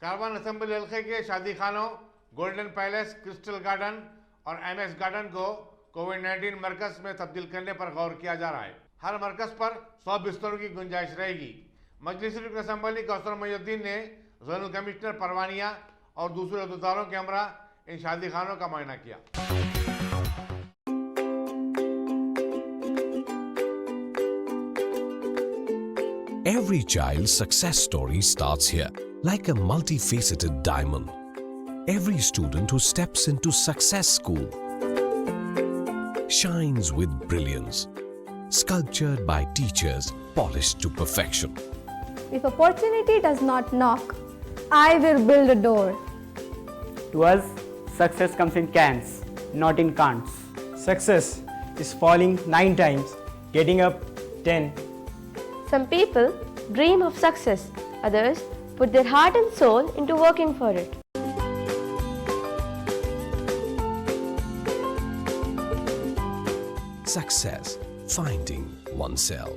Karwan assembly हल्के के शादी खानों गोल्डन पैलेस, क्रिस्टल गार्डन और एमएस गार्डन को कोविड-19 मरकज में तब्दील करने पर गौर किया जा रहा है। हर मरकज पर 100 बिस्तरों की गुंजाइश रहेगी। मजलिस रुकन असेंबली कौसर मोइनुद्दीन ने जोनल कमिश्नर परवानिया और दूसरे अहदेदारों के हमरा इन शादी खानों का मुआयना किया। Every child's success story starts here, like a multifaceted diamond. Every student who steps into Success School shines with brilliance, sculptured by teachers polished to perfection. If opportunity does not knock, I will build a door. To us, success comes in cans, not in can'ts. Success is falling 9 times, getting up 10. Some people dream of success, others put their heart and soul into working for it. Success, finding oneself.